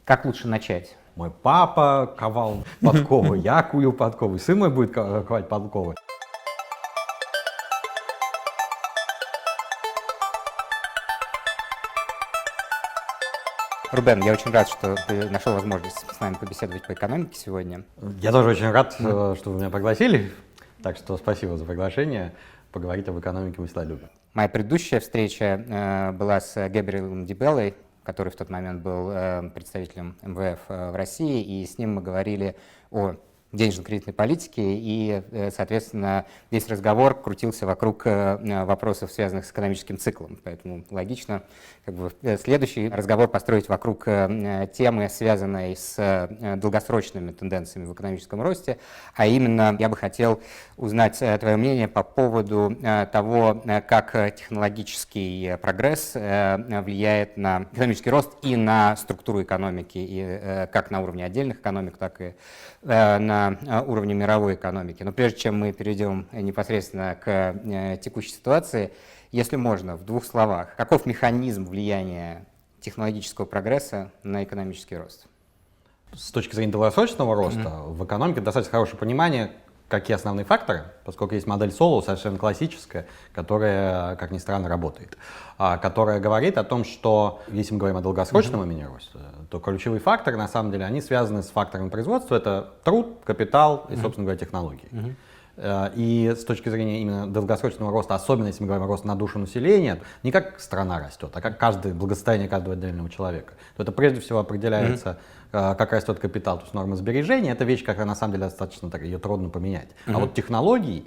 Как лучше начать? Мой папа ковал подковы, я кую подковы, сын мой будет ковать подковы. Рубен, я очень рад, что ты нашел возможность с нами побеседовать по экономике сегодня. Я тоже очень рад, что вы меня пригласили, так что спасибо за приглашение. Поговорить об экономике мы всегда любим. Моя предыдущая встреча была с Габриэлем Ди Беллой, который в тот момент был представителем МВФ в России, и с ним мы говорили о денежно-кредитной политике, и, соответственно, весь разговор крутился вокруг вопросов, связанных с экономическим циклом. Поэтому логично следующий разговор построить вокруг темы, связанной с долгосрочными тенденциями в экономическом росте, а именно я бы хотел узнать твое мнение по поводу того, как технологический прогресс влияет на экономический рост и на структуру экономики, и как на уровне отдельных экономик, так и на уровне мировой экономики. Но прежде чем мы перейдем непосредственно к текущей ситуации, если можно, в двух словах, каков механизм влияния технологического прогресса на экономический рост? С точки зрения долгосрочного роста в экономике достаточно хорошее понимание, какие основные факторы, поскольку есть модель Солоу, совершенно классическая, которая, как ни странно, работает, которая говорит о том, что, если мы говорим о долгосрочном имени роста, то ключевые факторы, на самом деле, они связаны с факторами производства, это труд, капитал и, собственно говоря, технологии. И с точки зрения именно долгосрочного роста, особенно если мы говорим о росте на душу населения, не как страна растет, а как благосостояние каждого отдельного человека, то это прежде всего определяется, как растет капитал, то есть норма сбережения. Это вещь, которая на самом деле достаточно, ее трудно поменять. А вот технологии,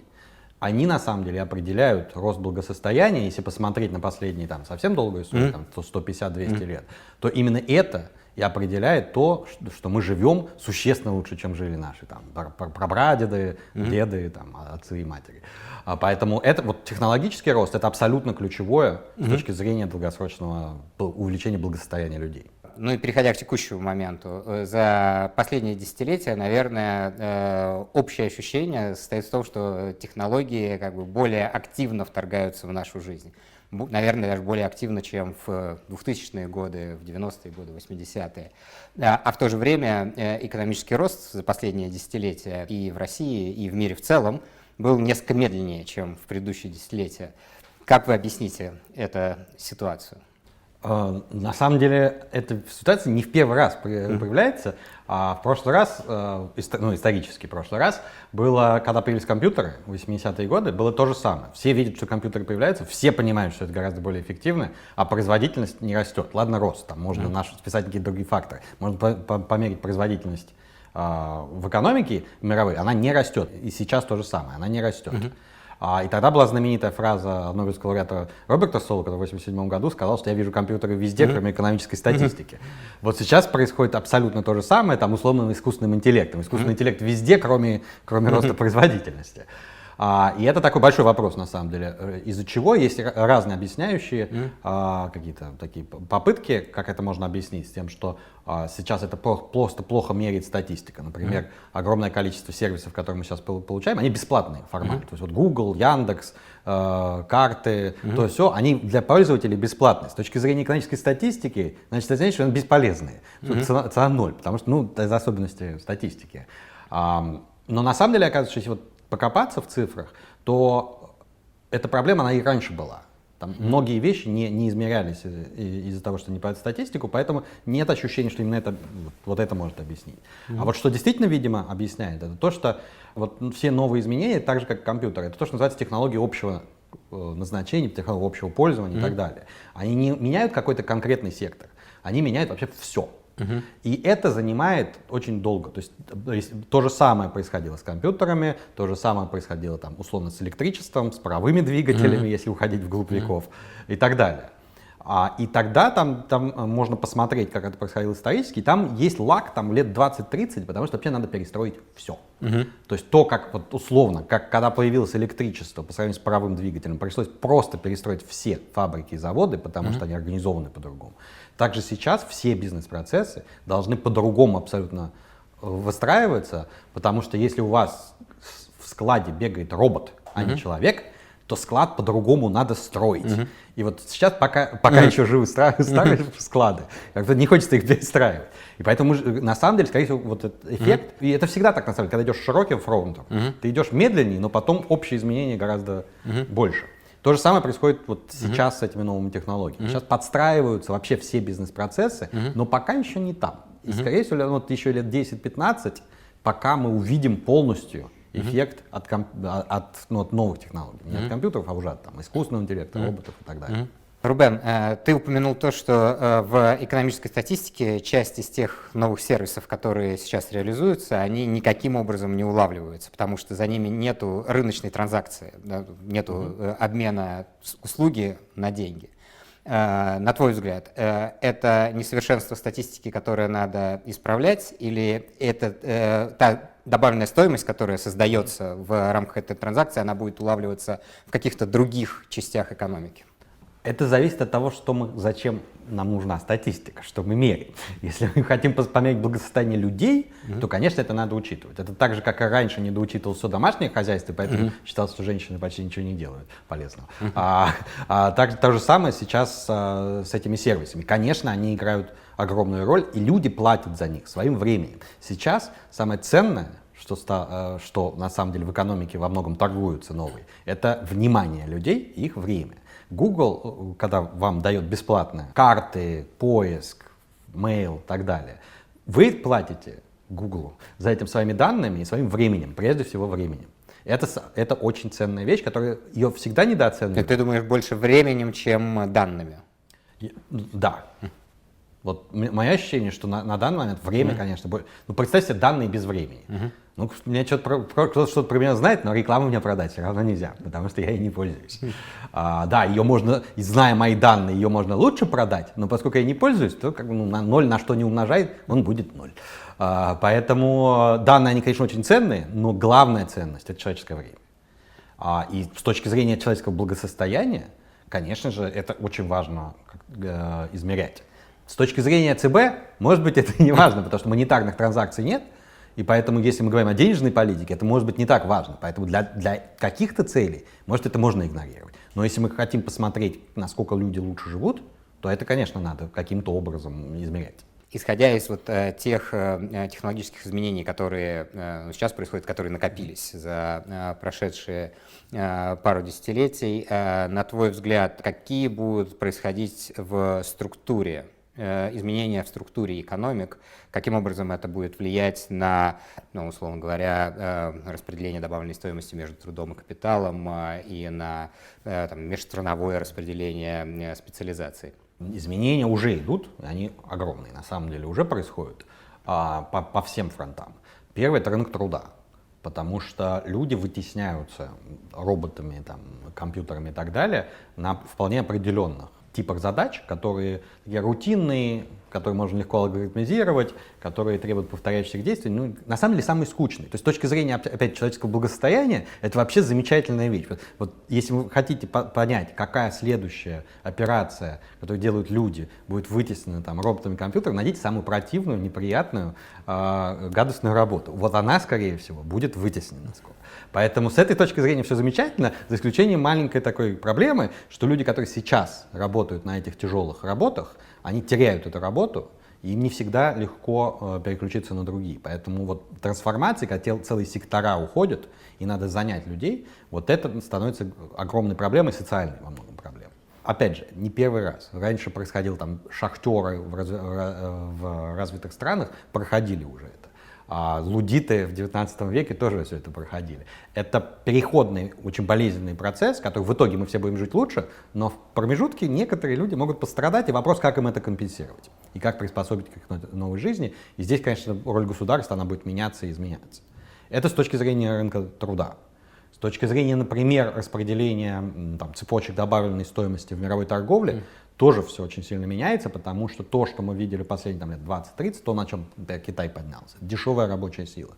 они на самом деле определяют рост благосостояния. Если посмотреть на последние совсем долгую историю, 150-200 лет, то именно это и определяет то, что мы живем существенно лучше, чем жили наши прапрадеды, деды, отцы и матери. Поэтому технологический рост — это абсолютно ключевое с точки зрения долгосрочного увеличения благосостояния людей. Ну и переходя к текущему моменту, за последние десятилетия, наверное, общее ощущение состоит в том, что технологии более активно вторгаются в нашу жизнь. Наверное, даже более активно, чем в 2000-е годы, в 90-е годы, 80-е. А в то же время экономический рост за последние десятилетия и в России, и в мире в целом был несколько медленнее, чем в предыдущие десятилетия. Как вы объясните эту ситуацию? На самом деле, эта ситуация не в первый раз проявляется. А в прошлый раз, исторически прошлый раз, было, когда появились компьютеры в 80-е годы, было то же самое. Все видят, что компьютеры появляются, все понимают, что это гораздо более эффективно, а производительность не растет. Ладно, рост, можно списать какие-то другие факторы. Можно померить производительность в экономике мировой, она не растет. И сейчас то же самое, она не растет. И тогда была знаменитая фраза Нобелевского лауреата Роберта Соло, который в 1987 году сказал, что я вижу компьютеры везде, кроме экономической статистики. Вот сейчас происходит абсолютно то же самое, условным искусственным интеллектом. Искусственный интеллект везде, кроме роста производительности. И это такой большой вопрос, на самом деле, из-за чего есть разные объясняющие какие-то такие попытки, как это можно объяснить, с тем, что сейчас это просто плохо меряет статистика. Например, огромное количество сервисов, которые мы сейчас получаем, они бесплатные в формате. То есть вот Google, Яндекс, карты, то есть все, они для пользователей бесплатные. С точки зрения экономической статистики, значит, это значит, что они бесполезные. Цена ноль, потому что, это особенности статистики. Но на самом деле, оказывается, что если покопаться в цифрах, то эта проблема, она и раньше была. Многие вещи не измерялись из-за того, что не подают статистику, поэтому нет ощущения, что именно это может объяснить. А вот что действительно, видимо, объясняет, это то, что все новые изменения, так же как компьютеры, это то, что называется технологии общего назначения, технологии общего пользования и так далее. Они не меняют какой-то конкретный сектор, они меняют вообще все. И это занимает очень долго. То есть то же самое происходило с компьютерами, то же самое происходило условно с электричеством, с паровыми двигателями, если уходить вглубь веков и так далее. И тогда там можно посмотреть, как это происходило исторически, там есть лаг лет 20-30, потому что вообще надо перестроить все. То есть то, как условно, когда появилось электричество по сравнению с паровым двигателем, пришлось просто перестроить все фабрики и заводы, потому что они организованы по-другому. Также сейчас все бизнес-процессы должны по-другому абсолютно выстраиваться, потому что если у вас в складе бегает робот, а не человек, то склад по-другому надо строить. И вот сейчас пока еще живы старые склады, как-то не хочется их перестраивать. И поэтому, на самом деле, скорее всего, вот этот эффект, и это всегда так, на самом деле, когда идешь широким фронтом, ты идешь медленнее, но потом общие изменения гораздо больше. То же самое происходит вот сейчас с этими новыми технологиями. Сейчас подстраиваются вообще все бизнес-процессы, но пока еще не там. И, скорее всего, вот еще лет 10-15, пока мы увидим полностью эффект от новых технологий. Не от компьютеров, а уже от искусственного интеллекта, роботов и так далее. Рубен, ты упомянул то, что в экономической статистике часть из тех новых сервисов, которые сейчас реализуются, они никаким образом не улавливаются, потому что за ними нету рыночной транзакции, нету обмена услуги на деньги. На твой взгляд, это несовершенство статистики, которое надо исправлять, или это та добавленная стоимость, которая создается в рамках этой транзакции, она будет улавливаться в каких-то других частях экономики? Это зависит от того, зачем нам нужна статистика, что мы меряем. Если мы хотим померить благосостояние людей, то, конечно, это надо учитывать. Это так же, как и раньше недоучитывал все домашнее хозяйство, поэтому считалось, что женщины почти ничего не делают полезного. То же самое сейчас с этими сервисами. Конечно, они играют огромную роль, и люди платят за них своим временем. Сейчас самое ценное, что на самом деле в экономике во многом торгуются новые, это внимание людей и их время. Google, когда вам дает бесплатно карты, поиск, mail и так далее, вы платите Google за этим своими данными и своим временем, прежде всего временем. Это очень ценная вещь, которая ее всегда недооценивают. Ты думаешь, больше временем, чем данными? Да. Вот мое ощущение, что на данный момент время, конечно, больше. Ну, представь себе данные без времени. Ну, меня кто-то что-то про меня знает, но рекламу мне продать все равно нельзя, потому что я ей не пользуюсь. Да, ее можно, зная мои данные, ее можно лучше продать, но поскольку я не пользуюсь, то как бы, на ноль на что не умножает, он будет 0. Поэтому данные, они, конечно, очень ценные, но главная ценность — это человеческое время. И с точки зрения человеческого благосостояния, конечно же, это очень важно измерять. С точки зрения ЦБ, может быть, это не важно, потому что монетарных транзакций нет, и поэтому, если мы говорим о денежной политике, это может быть не так важно. Поэтому для каких-то целей, может, это можно игнорировать. Но если мы хотим посмотреть, насколько люди лучше живут, то это, конечно, надо каким-то образом измерять. Исходя из вот тех технологических изменений, которые сейчас происходят, которые накопились за прошедшие пару десятилетий, на твой взгляд, какие будут происходить в структуре, изменения в структуре экономик, каким образом это будет влиять на, условно говоря, распределение добавленной стоимости между трудом и капиталом и на межстрановое распределение специализаций? Изменения уже идут, они огромные, на самом деле уже происходят по всем фронтам. Первый — это рынок труда, потому что люди вытесняются роботами, компьютерами и так далее на вполне определенных типах задач, которые такие рутинные, которые можно легко алгоритмизировать, которые требуют повторяющихся действий, на самом деле самые скучные. То есть с точки зрения, опять, человеческого благосостояния, это вообще замечательная вещь. Вот если вы хотите понять, какая следующая операция, которую делают люди, будет вытеснена роботами компьютерами, найдите самую противную, неприятную, гадостную работу. Вот она, скорее всего, будет вытеснена скоро. Поэтому с этой точки зрения все замечательно, за исключением маленькой такой проблемы, что люди, которые сейчас работают на этих тяжелых работах, они теряют эту работу, и им не всегда легко переключиться на другие. Поэтому вот трансформация, когда целые сектора уходят, и надо занять людей, вот это становится огромной проблемой, социальной во многом проблемой. Опять же, не первый раз. Раньше происходило, шахтеры в развитых странах проходили уже это. А лудиты в 19 веке тоже все это проходили. Это переходный, очень болезненный процесс, который в итоге мы все будем жить лучше, но в промежутке некоторые люди могут пострадать, и вопрос, как им это компенсировать, и как приспособить к их новой жизни. И здесь, конечно, роль государства, она будет меняться и изменяться. Это с точки зрения рынка труда. С точки зрения, например, распределения цепочек добавленной стоимости в мировой торговле, тоже все очень сильно меняется, потому что то, что мы видели последние лет 20-30, то, на чем Китай поднялся, дешевая рабочая сила,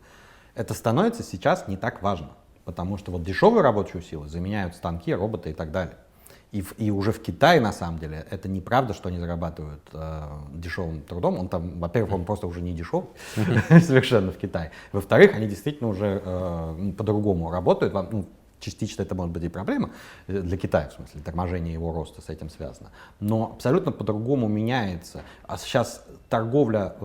это становится сейчас не так важно, потому что вот дешевую рабочую силу заменяют станки, роботы и так далее. И уже в Китае, на самом деле, это неправда, что они зарабатывают дешевым трудом. Он во-первых, он просто уже не дешевый совершенно в Китае. Во-вторых, они действительно уже по-другому работают. частично это может быть и проблема для Китая, в смысле, торможение его роста с этим связано. Но абсолютно по-другому меняется. А сейчас торговля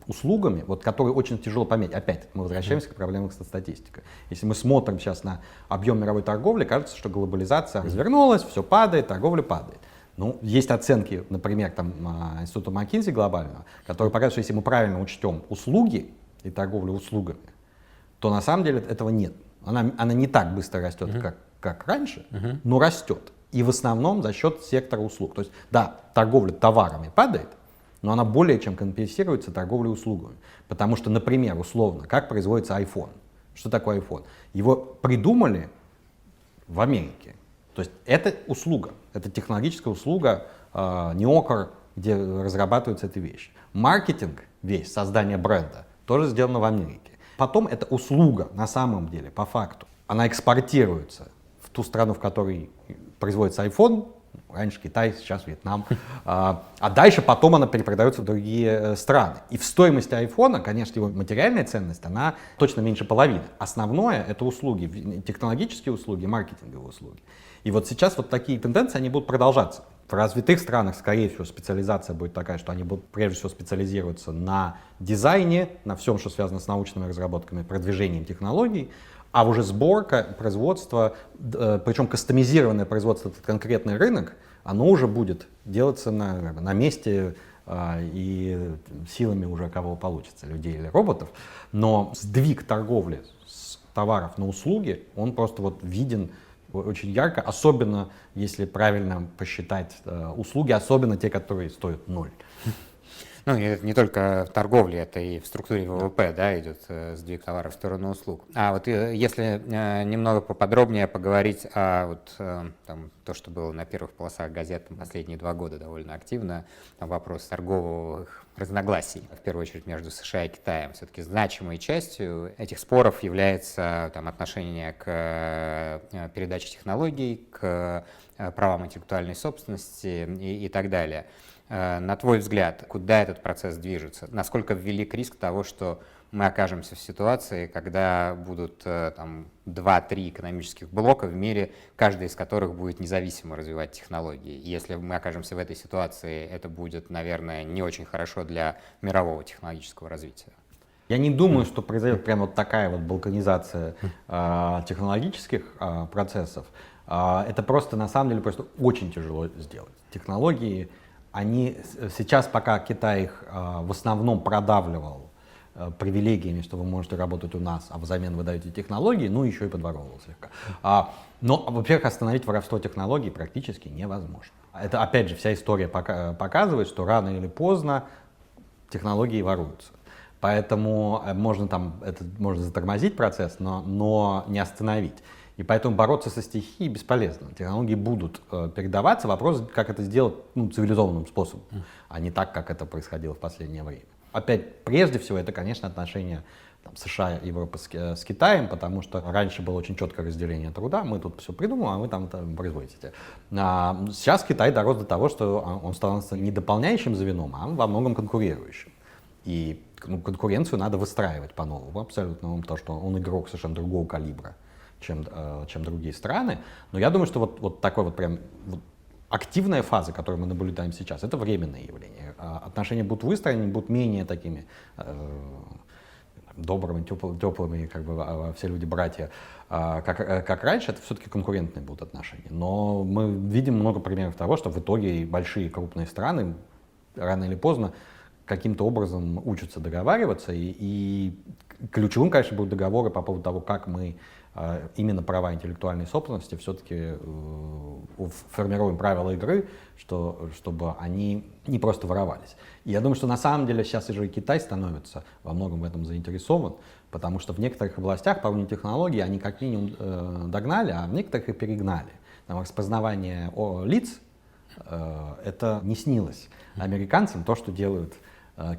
услугами, вот, которую очень тяжело пометить. Опять мы возвращаемся к проблемам с статистикой. Если мы смотрим сейчас на объем мировой торговли, кажется, что глобализация развернулась, все падает, торговля падает. Ну, есть оценки, например, там, Института Маккинзи глобального, которые показывают, что если мы правильно учтем услуги и торговлю услугами, то на самом деле этого нет. Она не так быстро растет, как раньше, но растет. И в основном за счет сектора услуг. То есть, да, торговля товарами падает, но она более чем компенсируется торговлей услугами. Потому что, например, условно, как производится iPhone. Что такое iPhone? Его придумали в Америке. То есть это услуга, это технологическая услуга, неокр, где разрабатываются эти вещи. Маркетинг весь, создание бренда, тоже сделано в Америке. Потом эта услуга на самом деле, по факту, она экспортируется в ту страну, в которой производится iPhone, раньше Китай, сейчас Вьетнам, а дальше потом она перепродается в другие страны. И в стоимости айфона, конечно, его материальная ценность, она точно меньше половины. Основное — это услуги, технологические услуги, маркетинговые услуги. И вот сейчас вот такие тенденции, они будут продолжаться. В развитых странах, скорее всего, специализация будет такая, что они будут прежде всего специализироваться на дизайне, на всем, что связано с научными разработками, продвижением технологий, а уже сборка, производство, причем кастомизированное производство, этот конкретный рынок, оно уже будет делаться на месте и силами уже кого получится, людей или роботов. Но сдвиг торговли с товаров на услуги, он просто вот виден очень ярко, особенно если правильно посчитать услуги, особенно те, которые стоят 0. Ну, и это не только в торговле, это и в структуре ВВП, да, идет сдвиг товаров в сторону услуг. А вот если немного поподробнее поговорить о вот, там, то, что было на первых полосах газет последние 2 года довольно активно, вопрос торговых разногласий, в первую очередь между США и Китаем. Все-таки значимой частью этих споров является там, отношение к передаче технологий, к правам интеллектуальной собственности и так далее. На твой взгляд, куда этот процесс движется? Насколько велик риск того, что мы окажемся в ситуации, когда будут там, 2-3 экономических блока в мире, каждый из которых будет независимо развивать технологии? Если мы окажемся в этой ситуации, это будет, наверное, не очень хорошо для мирового технологического развития. Я не думаю, что произойдет прямо вот такая вот балканизация технологических процессов. Это просто, на самом деле, просто очень тяжело сделать. Технологии, они сейчас, пока Китай их в основном продавливал привилегиями, что вы можете работать у нас, а взамен вы даете технологии, ну еще и подворовывал слегка. Но, во-первых, остановить воровство технологий практически невозможно. Это, опять же, вся история показывает, что рано или поздно технологии воруются. Поэтому можно затормозить процесс, но не остановить. И поэтому бороться со стихией бесполезно. Технологии будут передаваться. Вопрос, как это сделать цивилизованным способом, а не так, как это происходило в последнее время. Опять, прежде всего, это, конечно, отношения США и Европы с Китаем, потому что раньше было очень четкое разделение труда. Мы тут все придумали, а вы там это производите. Сейчас Китай дорос до того, что он становится не дополняющим звеном, а во многом конкурирующим. И конкуренцию надо выстраивать по-новому, абсолютно, потому что он игрок совершенно другого калибра, чем другие страны. Но я думаю, что вот такой вот прям активная фаза, которую мы наблюдаем сейчас, это временное явление. Отношения будут выстроены, будут менее такими добрыми, теплыми, как бы все люди братья, как раньше. Это все-таки конкурентные будут отношения. Но мы видим много примеров того, что в итоге и большие крупные страны рано или поздно каким-то образом учатся договариваться, и ключевым, конечно, будут договоры по поводу того, как мы именно права интеллектуальной собственности все-таки формируем правила игры, чтобы они не просто воровались. И я думаю, что на самом деле сейчас уже и Китай становится во многом в этом заинтересован, потому что в некоторых областях по уровню технологий они как минимум догнали, а в некоторых и перегнали. Там распознавание лиц это не снилось американцам, то, что делают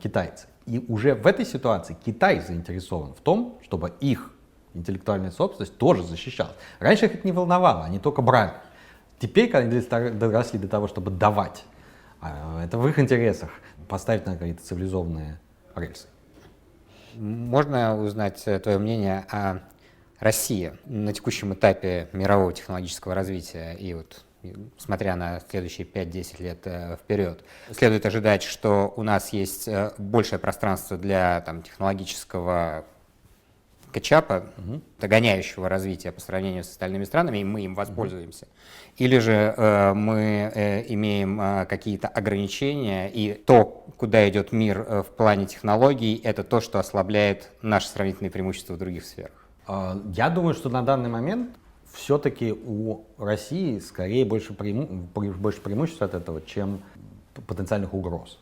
китайцы. И уже в этой ситуации Китай заинтересован в том, чтобы их интеллектуальная собственность тоже защищалась. Раньше их это не волновало, они только брали. Теперь, когда они доросли до того, чтобы давать, это в их интересах поставить на какие-то цивилизованные рельсы. Можно узнать твое мнение о Россия на текущем этапе мирового технологического развития и вот смотря на следующие 5-10 лет вперед, следует ожидать, что у нас есть большее пространство для технологического кетчапа, догоняющего развития по сравнению с остальными странами, и мы им воспользуемся. Или же мы имеем какие-то ограничения, и то, куда идет мир в плане технологий, это то, что ослабляет наши сравнительные преимущества в других сферах. Я думаю, что на данный момент все-таки у России скорее больше преимуществ от этого, чем потенциальных угроз.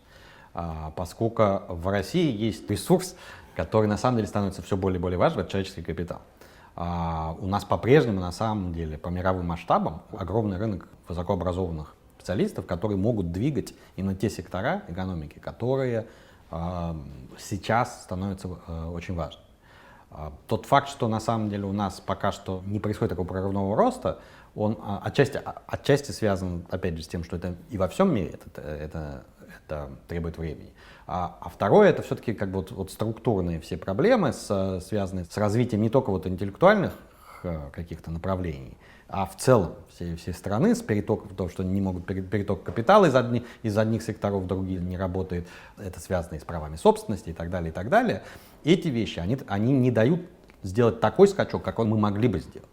Поскольку в России есть ресурс, который на самом деле становится все более и более важным, это человеческий капитал. У нас по-прежнему, на самом деле, по мировым масштабам, огромный рынок высокообразованных специалистов, которые могут двигать именно те сектора экономики, которые сейчас становятся очень важными. Тот факт, что на самом деле у нас пока что не происходит такого прорывного роста, он отчасти связан, опять же, с тем, что это и во всем мире это требует времени. А второе, это все-таки вот структурные все проблемы, связанные с развитием не только вот интеллектуальных каких-то направлений, а в целом всей страны, с перетоком, то, что не могут переток капитала из одних секторов в другие не работает, это связано и с правами собственности и так далее, и так далее. Эти вещи, они не дают сделать такой скачок, какой мы могли бы сделать.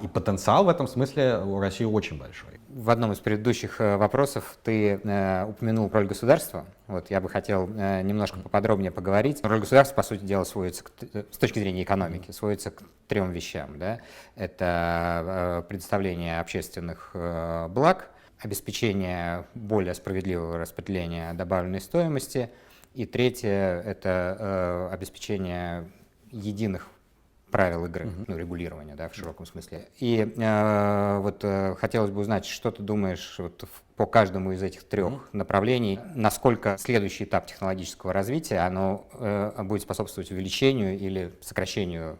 И потенциал в этом смысле у России очень большой. В одном из предыдущих вопросов ты упомянул роль государства. Вот, я бы хотел немножко поподробнее поговорить. Роль государства, по сути дела, сводится с точки зрения экономики, сводится к 3 вещам. Да? Это предоставление общественных благ, обеспечение более справедливого распределения добавленной стоимости, и третье — это обеспечение единых правил игры, регулирования, да, в широком смысле. И хотелось бы узнать, что ты думаешь по каждому из этих 3 направлений, насколько следующий этап технологического развития, оно будет способствовать увеличению или сокращению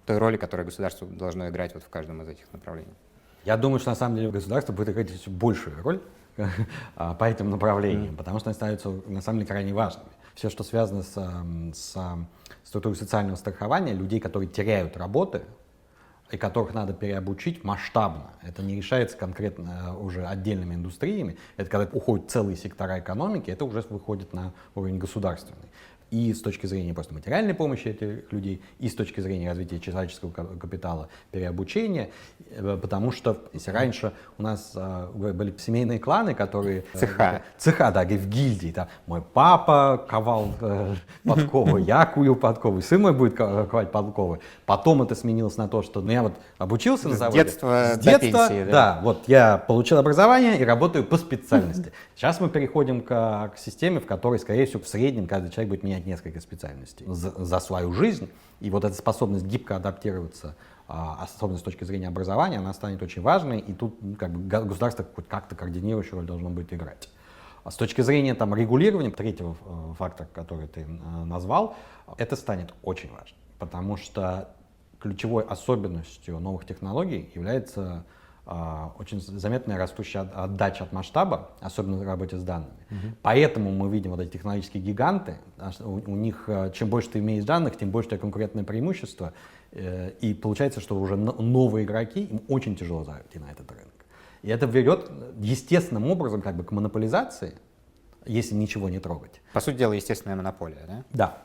той роли, которую государство должно играть в каждом из этих направлений. Я думаю, что на самом деле государство будет играть все большую роль по этим направлениям, потому что они становятся на самом деле крайне важными. Все, что связано с структурой социального страхования, людей, которые теряют работы и которых надо переобучить масштабно. Это не решается конкретно уже отдельными индустриями. Это когда уходят целые сектора экономики, это уже выходит на уровень государственный. И с точки зрения просто материальной помощи этих людей, и с точки зрения развития человеческого капитала, переобучения, потому что если раньше у нас были семейные кланы, которые... Цеха, да, в гильдии. Там, мой папа ковал подковы, я кую подковы, сын мой будет ковать подковы. Потом это сменилось на то, что я вот обучился на заводе. С детства до пенсии, да, вот я получил образование и работаю по специальности. Сейчас мы переходим к системе, в которой, скорее всего, в среднем каждый человек будет менять несколько специальностей за свою жизнь. И вот эта способность гибко адаптироваться, особенно с точки зрения образования, она станет очень важной. И тут государство хоть как-то координирующую роль должно будет играть. С точки зрения регулирования, третьего фактора, который ты назвал, это станет очень важно. Потому что ключевой особенностью новых технологий является очень заметная растущая отдача от масштаба, особенно в работе с данными. Поэтому мы видим вот эти технологические гиганты, у них чем больше ты имеешь данных, тем больше у тебя конкурентное преимущество, и получается, что уже новые игроки, им очень тяжело зайти на этот рынок. И это ведет естественным образом к монополизации, если ничего не трогать. По сути дела, естественная монополия, да?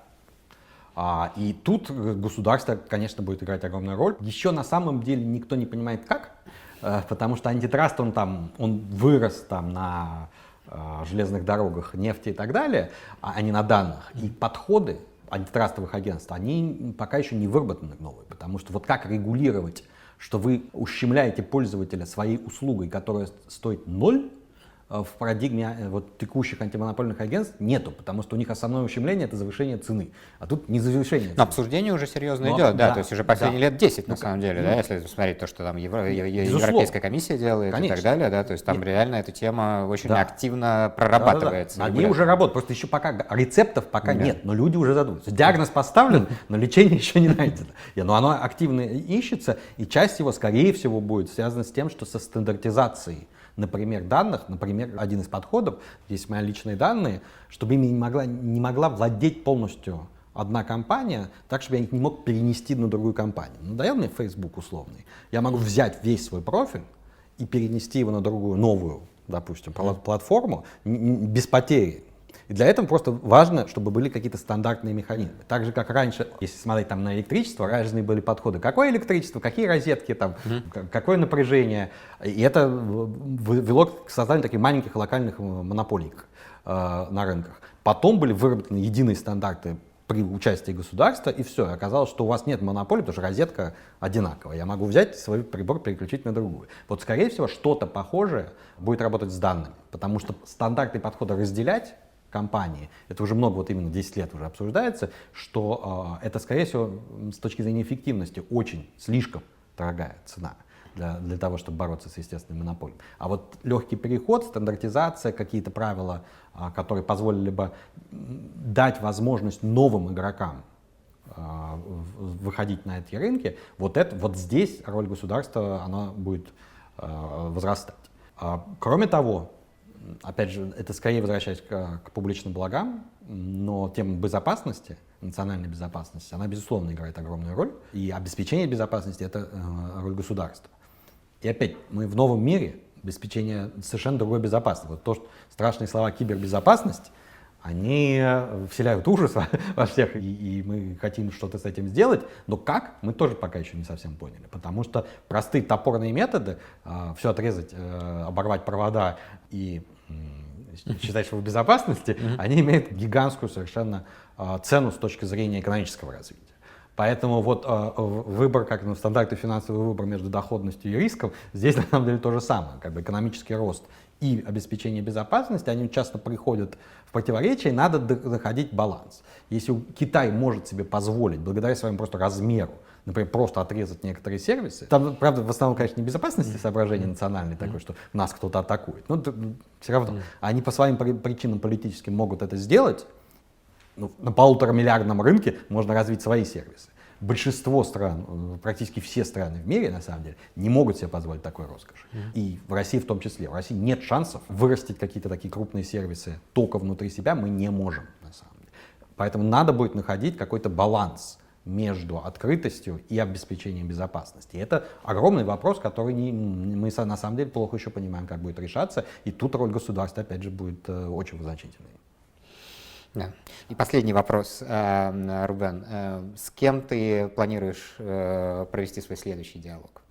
Да. И тут государство, конечно, будет играть огромную роль. Еще на самом деле никто не понимает как, потому что антитраст, он вырос на железных дорогах, нефти и так далее, а не на данных. И подходы антитрастовых агентств, они пока еще не выработаны новые, потому что вот как регулировать, что вы ущемляете пользователя своей услугой, которая стоит 0, в парадигме текущих антимонопольных агентств нету, потому что у них основное ущемление — это завышение цены, а тут не завышение цены. Но обсуждение уже серьезно идет, да, то есть уже последние лет 10 на самом деле, да, если смотреть то, что там Европейская комиссия делает, конечно, и так далее, да, то есть там реально эта тема очень активно прорабатывается. Они уже работают, просто еще пока рецептов нет, но люди уже задумываются. Диагноз поставлен, но лечение еще не найдено. Но оно активно ищется, и часть его, скорее всего, будет связана с тем, что со стандартизацией, например, данных, один из подходов, здесь мои личные данные, чтобы ими не могла владеть полностью одна компания, так, чтобы я их не мог перенести на другую компанию. Надоел мне Facebook условный. Я могу взять весь свой профиль и перенести его на другую, новую, допустим, платформу без потери. И для этого просто важно, чтобы были какие-то стандартные механизмы. Так же, как раньше, если смотреть там на электричество, разные были подходы. Какое электричество, какие розетки, там, какое напряжение. И это вело к созданию таких маленьких локальных монополий на рынках. Потом были выработаны единые стандарты при участии государства, и все. Оказалось, что у вас нет монополии, потому что розетка одинаковая. Я могу взять свой прибор, переключить на другую. Вот, скорее всего, что-то похожее будет работать с данными, потому что стандарты подхода разделять компании, это уже много, вот именно 10 лет уже обсуждается, что это, скорее всего, с точки зрения эффективности очень слишком дорогая цена для того, чтобы бороться с естественной монополией. А вот легкий переход, стандартизация, какие-то правила, которые позволили бы дать возможность новым игрокам выходить на эти рынки, вот здесь роль государства она будет возрастать. Кроме того, опять же, это скорее возвращаясь к публичным благам, но тема безопасности, национальной безопасности, она, безусловно, играет огромную роль. И обеспечение безопасности — это роль государства. И опять, мы в новом мире, обеспечение совершенно другой безопасности. Вот то, что страшные слова «кибербезопасность», они вселяют ужас во всех, и мы хотим что-то с этим сделать, но как, мы тоже пока еще не совсем поняли, потому что простые топорные методы, все отрезать, оборвать провода и считать, что в безопасности, они имеют гигантскую совершенно цену с точки зрения экономического развития. Поэтому вот выбор, как в стандарте финансовый выбор между доходностью и риском, здесь на самом деле то же самое, как бы экономический рост и обеспечение безопасности, они часто приходят в противоречие, и надо находить баланс. Если Китай может себе позволить, благодаря своему просто размеру, например, просто отрезать некоторые сервисы, там, правда, в основном, конечно, не безопасности соображения национальные, такое, что нас кто-то атакует, но все равно они по своим причинам политическим могут это сделать. На 1,5-миллиардном рынке можно развить свои сервисы. Большинство стран, практически все страны в мире, на самом деле, не могут себе позволить такой роскоши. И в России в том числе. В России нет шансов вырастить какие-то такие крупные сервисы только внутри себя, мы не можем, на самом деле. Поэтому надо будет находить какой-то баланс между открытостью и обеспечением безопасности. И это огромный вопрос, который мы на самом деле плохо еще понимаем, как будет решаться. И тут роль государства, опять же, будет очень значительной. Да. И последний вопрос, Рубен. С кем ты планируешь провести свой следующий диалог?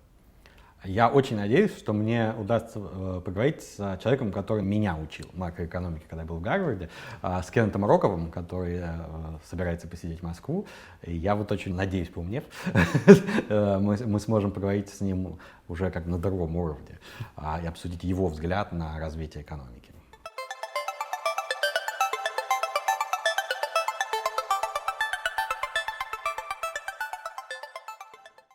Я очень надеюсь, что мне удастся поговорить с человеком, который меня учил макроэкономике, когда я был в Гарварде, с Кеннетом Роковым, который собирается посетить Москву. И я вот очень надеюсь, поумнев, мы сможем поговорить с ним уже как на другом уровне и обсудить его взгляд на развитие экономики.